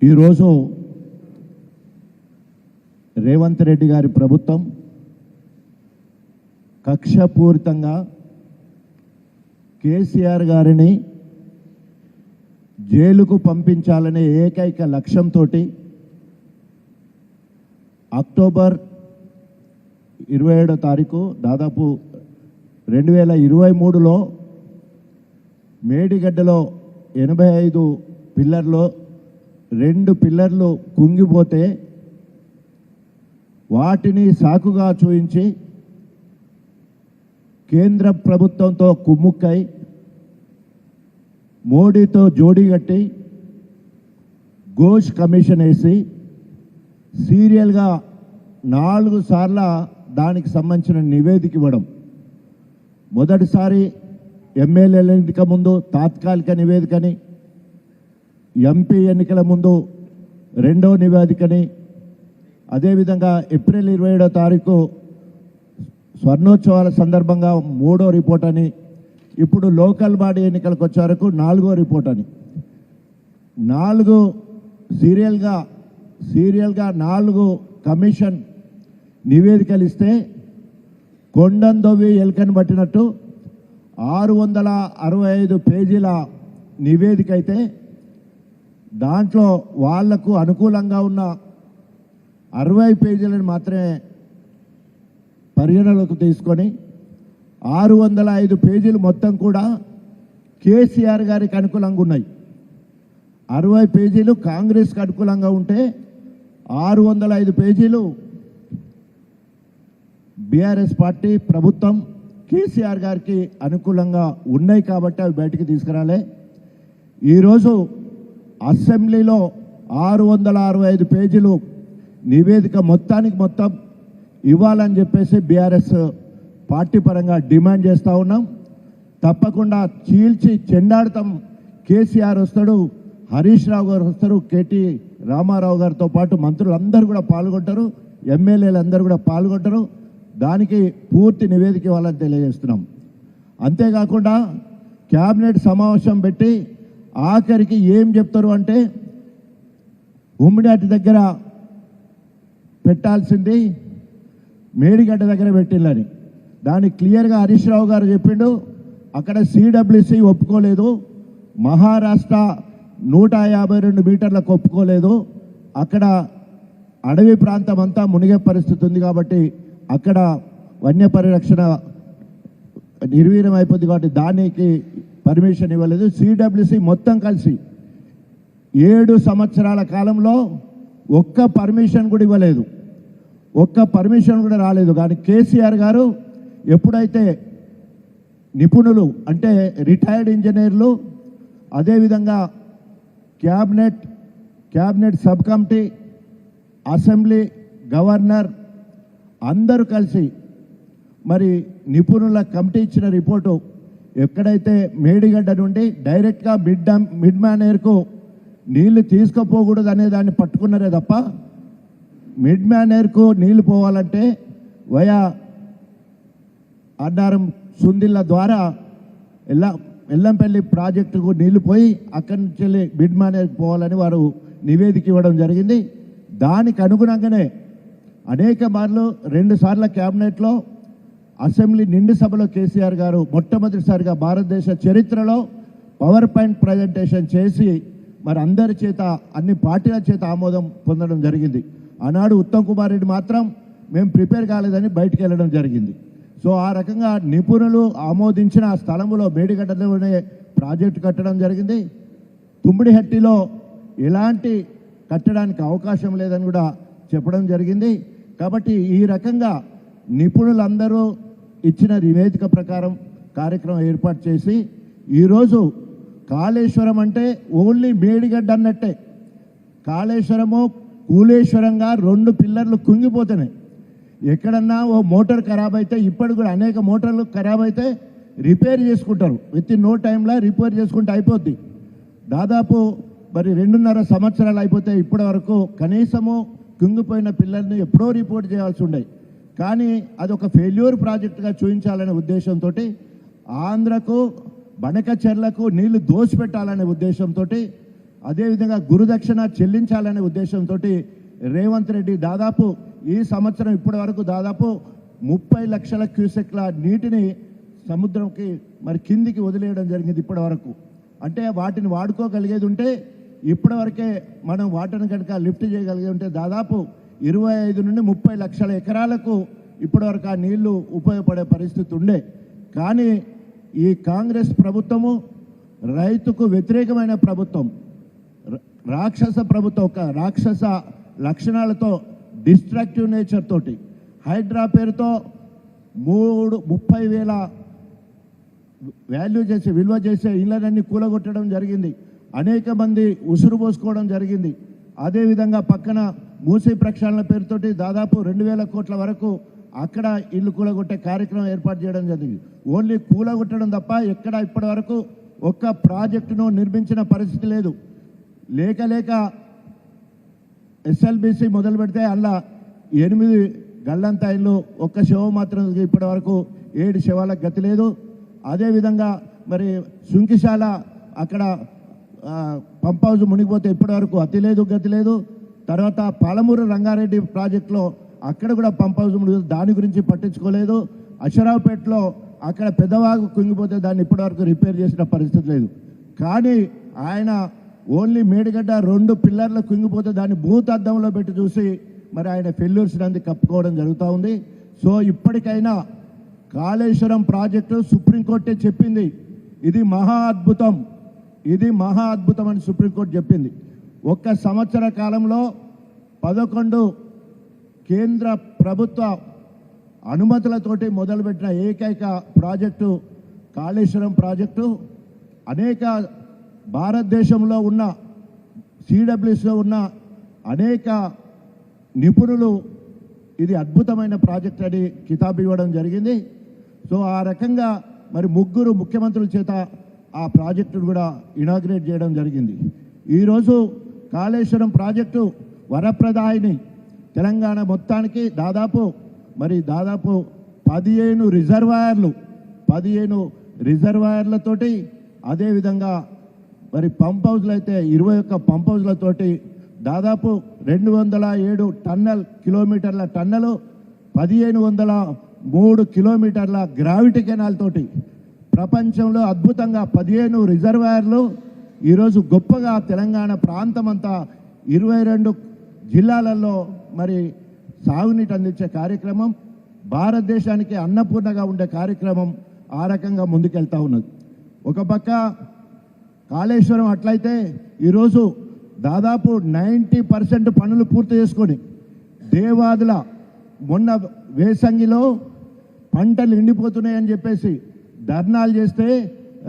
ఈరోజు రేవంత్ రెడ్డి గారి ప్రభుత్వం కక్షపూరితంగా కేసీఆర్ గారిని జైలుకు పంపించాలనే ఏకైక లక్ష్యంతో అక్టోబర్ 27వ తారీఖు దాదాపు 2023లో మేడిగడ్డలో 85 పిల్లర్లో 2 పిల్లర్లు కుంగిపోతే వాటిని సాకుగా చూయించి కేంద్ర ప్రభుత్వంతో కుమ్ముక్కై మోడీతో జోడీ కట్టి ఘోష్ కమిషన్ వేసి సీరియల్గా 4 సార్ల దానికి సంబంధించిన నివేదిక ఇవ్వడం. మొదటిసారి ఎమ్మెల్యేల ఎన్నిక ముందు తాత్కాలిక నివేదికని, ఎంపీ ఎన్నికల ముందు రెండో నివేదికని, అదేవిధంగా ఏప్రిల్ 27వ తారీఖు స్వర్ణోత్సవాల సందర్భంగా 3వ రిపోర్ట్ అని, ఇప్పుడు లోకల్ బాడీ ఎన్నికలకు వచ్చే వరకు 4వ రిపోర్ట్ అని 4 సీరియల్గా 4 కమిషన్ నివేదికలు ఇస్తే కొండందొవ్వి ఎలుకను పట్టినట్టు 665 పేజీల నివేదిక అయితే దాంట్లో వాళ్లకు అనుకూలంగా ఉన్న 60 పేజీలను మాత్రమే పరిగణలోకి తీసుకొని 605 పేజీలు మొత్తం కూడా కేసీఆర్ గారికి అనుకూలంగా ఉన్నాయి. 60 పేజీలు కాంగ్రెస్కి అనుకూలంగా ఉంటే 605 పేజీలు బీఆర్ఎస్ పార్టీ ప్రభుత్వం కేసీఆర్ గారికి అనుకూలంగా ఉన్నాయి కాబట్టి అవి బయటికి తీసుకురాలే. ఈరోజు అసెంబ్లీలో 665 పేజీలు నివేదిక మొత్తానికి మొత్తం ఇవ్వాలని చెప్పేసి బీఆర్ఎస్ పార్టీ పరంగా డిమాండ్ చేస్తూ ఉన్నాం. తప్పకుండా చీల్చి చెండాడతాం. కేసీఆర్ వస్తాడు, హరీష్ రావు గారు వస్తారు, కేటీ రామారావు గారితో పాటు మంత్రులందరూ కూడా పాల్గొంటారు, ఎమ్మెల్యేలు అందరూ కూడా పాల్గొంటారు. దానికి పూర్తి నివేదిక ఇవ్వాలని తెలియజేస్తున్నాం. అంతేకాకుండా క్యాబినెట్ సమావేశం పెట్టి ఆఖరికి ఏం చెప్తారు అంటే ఉమ్మిడాటి దగ్గర పెట్టాల్సింది మేడిగడ్డ దగ్గర పెట్టిల్లని. దానికి క్లియర్గా హరీష్ రావు గారు చెప్పిండు. అక్కడ సిడబ్ల్యూసి ఒప్పుకోలేదు, మహారాష్ట్ర 152 మీటర్లకు ఒప్పుకోలేదు. అక్కడ అడవి ప్రాంతం అంతా మునిగే పరిస్థితి ఉంది కాబట్టి అక్కడ వన్య పరిరక్షణ నిర్వీర్యం అయిపోద్ది కాబట్టి దానికి పర్మిషన్ ఇవ్వలేదు. సిడబ్ల్యూసి మొత్తం కలిసి 7 సంవత్సరాల కాలంలో ఒక్క పర్మిషన్ కూడా ఇవ్వలేదు, ఒక్క పర్మిషన్ కూడా రాలేదు. కానీ కేసీఆర్ గారు ఎప్పుడైతే నిపుణులు అంటే రిటైర్డ్ ఇంజనీర్లు, అదేవిధంగా cabinet sub committee, assembly, governor అందరూ కలిసి మరి నిపుణుల కమిటీ ఇచ్చిన రిపోర్టు ఎక్కడైతే మేడిగడ్డ నుండి డైరెక్ట్గా మిడ్ మ్యానేర్కు నీళ్లు తీసుకుపోకూడదు అనే దాన్ని పట్టుకున్నారే తప్ప మిడ్ మ్యానేర్కు నీళ్లు పోవాలంటే వయా అన్నారం సుందిళ్ళ ద్వారా ఎల్లంపల్లి ప్రాజెక్టుకు నీళ్లు పోయి అక్కడి నుంచి వెళ్ళి మిడ్ మ్యానేర్కు పోవాలని వారు నివేదిక ఇవ్వడం జరిగింది. దానికి అనుగుణంగానే అనేక మార్లు 2 సార్ల క్యాబినెట్లో, అసెంబ్లీ నిండు సభలో కేసీఆర్ గారు మొట్టమొదటిసారిగా భారతదేశ చరిత్రలో పవర్ పాయింట్ ప్రజెంటేషన్ చేసి మరి అందరి చేత, అన్ని పార్టీల చేత ఆమోదం పొందడం జరిగింది. ఆనాడు ఉత్తమ్ కుమార్ రెడ్డి మాత్రం మేము ప్రిపేర్ కాలేదని బయటికి వెళ్ళడం జరిగింది. సో ఆ రకంగా నిపుణులు ఆమోదించిన ఆ స్థలంలో మేడిగడ్డలోనే ప్రాజెక్టు కట్టడం జరిగింది. తుమ్మిడిహట్టిలో ఎలాంటి కట్టడానికి అవకాశం లేదని కూడా చెప్పడం జరిగింది. కాబట్టి ఈ రకంగా నిపుణులందరూ ఇచ్చిన నివేదిక ప్రకారం కార్యక్రమం ఏర్పాటు చేసి ఈరోజు కాళేశ్వరం అంటే ఓన్లీ మేడిగడ్డ అన్నట్టే. కాళేశ్వరము కూలేశ్వరంగా 2 పిల్లర్లు కుంగిపోతున్నాయి. ఎక్కడన్నా ఓ మోటార్ ఖరాబ్ అయితే, ఇప్పటికి కూడా అనేక మోటార్లు ఖరాబ్ అయితే రిపేర్ చేసుకుంటారు, విత్ ఇన్ నో టైంలో రిపేర్ చేసుకుంటే అయిపోద్ది. దాదాపు మరి 2.5 సంవత్సరాలు అయిపోతే ఇప్పటి వరకు కనీసము కుంగిపోయిన పిల్లల్ని ఎప్పుడో రిపోర్ట్ చేయాల్సి ఉండేది. కానీ అది ఒక ఫెయిల్యూర్ ప్రాజెక్టుగా చూపించాలనే ఉద్దేశంతో ఆంధ్రకు బనక చెర్లకు నీళ్లు దోసిపెట్టాలనే ఉద్దేశంతో, అదేవిధంగా గురుదక్షిణ చెల్లించాలనే ఉద్దేశంతో రేవంత్ రెడ్డి దాదాపు ఈ సంవత్సరం ఇప్పటి వరకు దాదాపు 30 లక్షల క్యూసెక్ల నీటిని సముద్రంకి మరి కిందికి వదిలేయడం జరిగింది ఇప్పటి వరకు. అంటే వాటిని వాడుకోగలిగేది ఉంటే ఇప్పటివరకే మనం వాటిని కనుక లిఫ్ట్ చేయగలిగి ఉంటే దాదాపు 25 నుండి 30 లక్షల ఎకరాలకు ఇప్పటివరకు ఆ నీళ్లు ఉపయోగపడే పరిస్థితి ఉండే. కానీ ఈ కాంగ్రెస్ ప్రభుత్వము రైతుకు వ్యతిరేకమైన ప్రభుత్వం, రాక్షస ప్రభుత్వం, ఒక రాక్షస లక్షణాలతో, డిస్ట్రక్టివ్ నేచర్ తోటి హైడ్రా పేరుతో 30,000 వాల్యూ చేసే విలువ చేసే ఇళ్ళనన్నీ కూలగొట్టడం జరిగింది. అనేక మంది ఉసురు పోసుకోవడం జరిగింది. అదేవిధంగా పక్కన మూసీ ప్రక్షాళన పేరుతోటి దాదాపు 2,000 కోట్ల వరకు అక్కడ ఇల్లు కూలగొట్టే కార్యక్రమం ఏర్పాటు చేయడం జరిగింది. ఓన్లీ కూలగొట్టడం తప్ప ఎక్కడ ఇప్పటి వరకు ఒక్క ప్రాజెక్టును నిర్మించిన పరిస్థితి లేదు. లేక ఎస్ఎల్బిసి మొదలు పెడితే అలా 8 గల్లంతా ఇల్లు, ఒక్క శవం మాత్రం ఇప్పటి వరకు 7 శవాలకు గతి లేదు. అదేవిధంగా మరి సుంకిశాల అక్కడ పంప్ హౌస్ మునిగిపోతే ఇప్పటి వరకు అతి లేదు, గతి లేదు. తర్వాత పాలమూరు రంగారెడ్డి ప్రాజెక్టులో అక్కడ కూడా పంప్ హౌస్ మునిగి, దాని గురించి పట్టించుకోలేదు. అషరావుపేటలో అక్కడ పెద్దవాగు కుంగిపోతే దాన్ని ఇప్పటివరకు రిపేర్ చేసిన పరిస్థితి లేదు. కానీ ఆయన ఓన్లీ మేడిగడ్డ 2 పిల్లర్లు కుంగిపోతే దాన్ని భూత అద్దంలో పెట్టి చూసి మరి ఆయన ఫెయిల్యూర్స్ నంది కప్పుకోవడం జరుగుతూ ఉంది. సో ఇప్పటికైనా కాళేశ్వరం ప్రాజెక్టు సుప్రీంకోర్టే చెప్పింది, ఇది మహా అద్భుతం, ఇది మహా అద్భుతం అని సుప్రీంకోర్టు చెప్పింది. 1 సంవత్సర కాలంలో 11 కేంద్ర ప్రభుత్వ అనుమతులతోటి మొదలుపెట్టిన ఏకైక ప్రాజెక్టు కాళేశ్వరం ప్రాజెక్టు. అనేక భారతదేశంలో ఉన్న సిడబ్ల్యూస్లో ఉన్న అనేక నిపుణులు ఇది అద్భుతమైన ప్రాజెక్ట్ అని కితాబు ఇవ్వడం జరిగింది. సో ఆ రకంగా మరి 3 ముఖ్యమంత్రుల చేత ఆ ప్రాజెక్టును కూడా ఇనాగ్రేట్ చేయడం జరిగింది. ఈరోజు కాళేశ్వరం ప్రాజెక్టు వరప్రదాయిని తెలంగాణ మొత్తానికి దాదాపు 15 రిజర్వాయర్లతోటి, అదేవిధంగా మరి పంప్ హౌస్లు అయితే 21 పంప్ హౌస్లతోటి దాదాపు 207 కిలోమీటర్ల టన్నలు, 1503 కిలోమీటర్ల గ్రావిటీ కెనాల్ తోటి ప్రపంచంలో అద్భుతంగా 15 రిజర్వాయర్లు ఈరోజు గొప్పగా తెలంగాణ ప్రాంతం అంతా 22 జిల్లాలలో మరి సాగునీటి అందించే కార్యక్రమం, భారతదేశానికి అన్నపూర్ణగా ఉండే కార్యక్రమం ఆ రకంగా ముందుకెళ్తా ఉన్నది. ఒక పక్క కాళేశ్వరం అట్లయితే ఈరోజు దాదాపు 90% పనులు పూర్తి చేసుకొని దేవాదుల మొన్న వేసంగిలో పంటలు ఎండిపోతున్నాయని చెప్పేసి ధర్నాలు చేస్తే,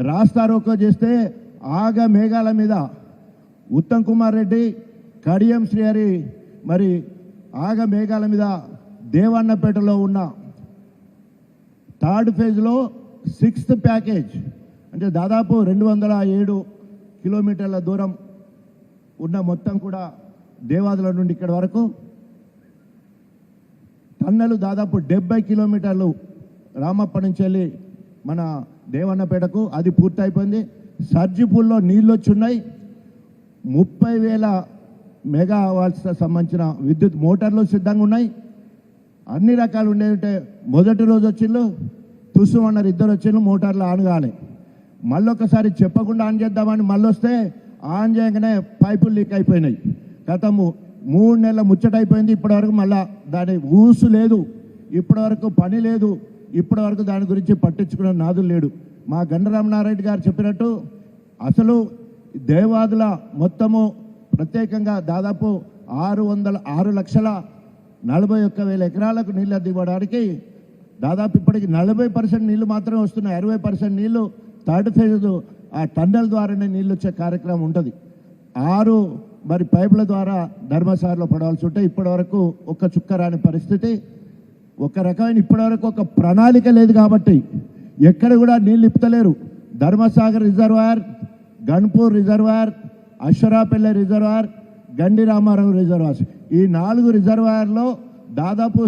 రాస్తారోకో చేస్తే ఆగ మేఘాల మీద ఉత్తమ్ కుమార్ రెడ్డి, కడియం శ్రీహరి మరి ఆగ మేఘాల మీద దేవన్నపేటలో ఉన్న 3rd ఫేజ్లో 6th ప్యాకేజ్ అంటే దాదాపు 207 కిలోమీటర్ల దూరం ఉన్న మొత్తం కూడా దేవాదుల నుండి ఇక్కడ వరకు టన్నలు దాదాపు 70 కిలోమీటర్లు రామప్ప నుంచి వెళ్ళి మన దేవన్నపేటకు అది పూర్తయిపోయింది. సర్జిపూల్లో నీళ్ళు వచ్చి ఉన్నాయి. 30,000 మెగావాట్స్ సంబంధించిన విద్యుత్ మోటార్లు సిద్ధంగా ఉన్నాయి. అన్ని రకాలు ఉండేదంటే మొదటి రోజు వచ్చిళ్ళు తుస్సుమన్నారు, 2 వచ్చిళ్ళు మోటార్లు ఆన్ కాలే. మళ్ళొకసారి చెప్పకుండా ఆన్ చేద్దామని మళ్ళీ వస్తే ఆన్ చేయగానే పైపులు లీక్ అయిపోయినాయి. గతము 3 నెలల ముచ్చటైపోయింది. ఇప్పటివరకు మళ్ళా దాని ఊసు లేదు, ఇప్పటివరకు పని లేదు, ఇప్పటివరకు దాని గురించి పట్టించుకునే నాదులు లేడు. మా గండరామనారెడ్డి గారు చెప్పినట్టు అసలు దేవాదుల మొత్తము ప్రత్యేకంగా దాదాపు 6,41,000 ఎకరాలకు నీళ్ళు అందివ్వడానికి దాదాపు ఇప్పటికి 40% నీళ్లు మాత్రమే వస్తున్నాయి. 60% నీళ్లు 3rd ఫేజ్ ఆ టన్నెల్ ద్వారానే నీళ్ళు వచ్చే కార్యక్రమం ఉంటుంది. 6 మరి పైపుల ద్వారా ధర్మసారిలో పడవలసి ఉంటే ఇప్పటి వరకు ఒక్క చుక్క రాని పరిస్థితి. ఒక రకమైన ఇప్పటివరకు ఒక ప్రణాళిక లేదు కాబట్టి ఎక్కడ కూడా నీళ్ళు ఇప్పుతలేరు. Dharmasagar reservoir, Ghanpur reservoir, Ashwaraopalle reservoir, Gandi Ramarao reservoirs, ఈ 4 రిజర్వాయర్లో దాదాపు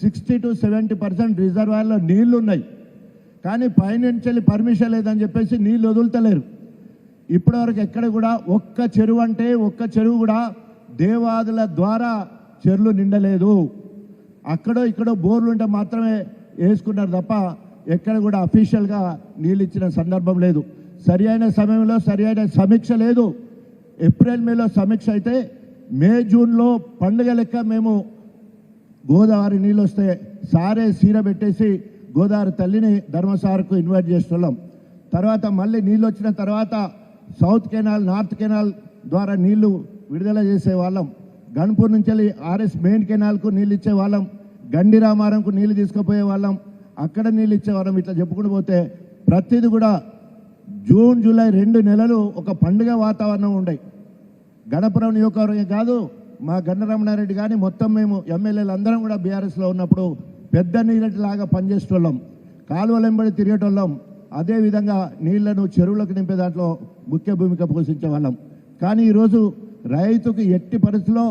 60 to 70% రిజర్వాయర్లో నీళ్లు ఉన్నాయి. కానీ పైనుంచి పర్మిషన్ లేదని చెప్పేసి నీళ్ళు వదులుతలేరు. ఇప్పటివరకు ఎక్కడ కూడా ఒక్క చెరువు కూడా దేవాదుల ద్వారా చెరువులు నిండలేదు. అక్కడో ఇక్కడో బోర్లు ఉంటే మాత్రమే వేసుకున్నారు తప్ప ఎక్కడ కూడా అఫీషియల్గా నీళ్ళు ఇచ్చిన సందర్భం లేదు. సరి అయిన సమయంలో సరి అయిన సమీక్ష లేదు. ఏప్రిల్ మేలో సమీక్ష అయితే మే జూన్లో పండుగ లెక్క మేము గోదావరి నీళ్ళు వస్తే సారే సీర పెట్టేసి గోదావరి తల్లిని ధర్మసారకు ఇన్వైట్ చేస్తున్నాం. తర్వాత మళ్ళీ నీళ్ళు వచ్చిన తర్వాత సౌత్ కెనాల్ నార్త్ కెనాల్ ద్వారా నీళ్లు విడుదల చేసే వాళ్ళం. గన్పూర్ నుంచి వెళ్ళి ఆర్ఎస్ మెయిన్ కెనాల్కు నీళ్ళు ఇచ్చే వాళ్ళం. గండి రామారంకు నీళ్లు తీసుకుపోయే వాళ్ళం. అక్కడ నీళ్ళు ఇచ్చేవాళ్ళం. ఇట్లా చెప్పుకుంటూ పోతే ప్రతిది కూడా జూన్ జూలై 2 నెలలు ఒక పండుగ వాతావరణం ఉండే. గణపురం నియోజకవర్గం కాదు, మా గన్నరమణారెడ్డి కానీ మొత్తం మేము ఎమ్మెల్యేలు అందరం కూడా బీఆర్ఎస్లో ఉన్నప్పుడు పెద్ద నీళ్ళలాగా పనిచేసేటోళ్ళం, కాలువలెంబడి తిరిగేటోళ్ళం. అదేవిధంగా నీళ్లను చెరువులకు నింపే దాంట్లో ముఖ్య భూమిక పోషించే వాళ్ళం. కానీ ఈరోజు రైతుకు ఎట్టి పరిస్థితిలో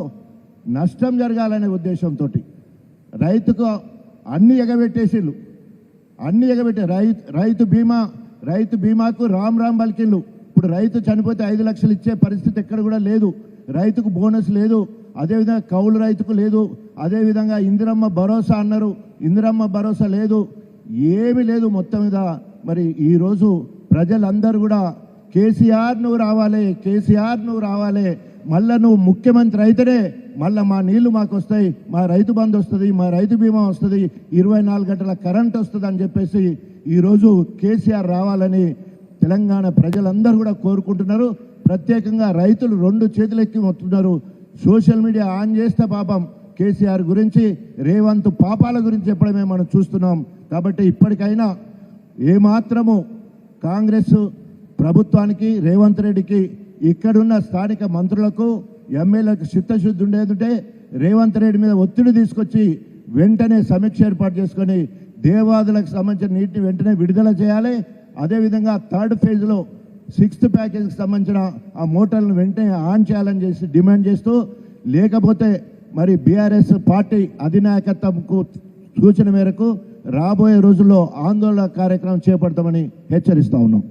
నష్టం జరగాలనే ఉద్దేశంతో రైతుకు అన్ని ఎగబెట్టేసిళ్ళు. రైతు బీమాకు రామ్ పలికిళ్ళు. ఇప్పుడు రైతు చనిపోతే 5 లక్షలు ఇచ్చే పరిస్థితి ఎక్కడ కూడా లేదు. రైతుకు బోనస్ లేదు. అదేవిధంగా కౌలు రైతుకు లేదు. అదేవిధంగా ఇందిరమ్మ భరోసా అన్నారు, ఇందిరమ్మ భరోసా లేదు, ఏమీ లేదు మొత్తం మీద. మరి ఈరోజు ప్రజలందరూ కూడా కేసీఆర్ నువ్వు రావాలి, మళ్ళీ నువ్వు ముఖ్యమంత్రి అయితేనే మళ్ళీ మా నీళ్లు మాకు వస్తాయి, మా రైతు బంధు వస్తుంది, మా రైతు బీమా వస్తుంది, 24 గంటల కరెంట్ వస్తుంది అని చెప్పేసి ఈరోజు కేసీఆర్ రావాలని తెలంగాణ ప్రజలందరూ కూడా కోరుకుంటున్నారు. ప్రత్యేకంగా రైతులు 2 చేతులెక్కి మొత్తున్నారు. సోషల్ మీడియా ఆన్ చేస్తే పాపం కేసీఆర్ గురించి, రేవంత్ పాపాల గురించి చెప్పడమే మనం చూస్తున్నాం. కాబట్టి ఇప్పటికైనా ఏమాత్రము కాంగ్రెస్ ప్రభుత్వానికి, రేవంత్ రెడ్డికి, ఇక్కడున్న స్థానిక మంత్రులకు, ఎమ్మెల్యేలకు చిత్తశుద్ధి ఉండేదంటే రేవంత్ రెడ్డి మీద ఒత్తిడి తీసుకొచ్చి వెంటనే సమీక్ష ఏర్పాటు చేసుకొని దేవాదులకు సంబంధించిన నీటిని వెంటనే విడుదల చేయాలి. అదేవిధంగా 3rd ఫేజ్లో 6th ప్యాకేజీకి సంబంధించిన ఆ మోటార్లను వెంటనే ఆన్ చేయాలని చేసి డిమాండ్ చేస్తూ, లేకపోతే మరి బీఆర్ఎస్ పార్టీ అధినాయకత్వంకు సూచన మేరకు రాబోయే రోజుల్లో ఆందోళన కార్యక్రమం చేపడతామని హెచ్చరిస్తా ఉన్నాం.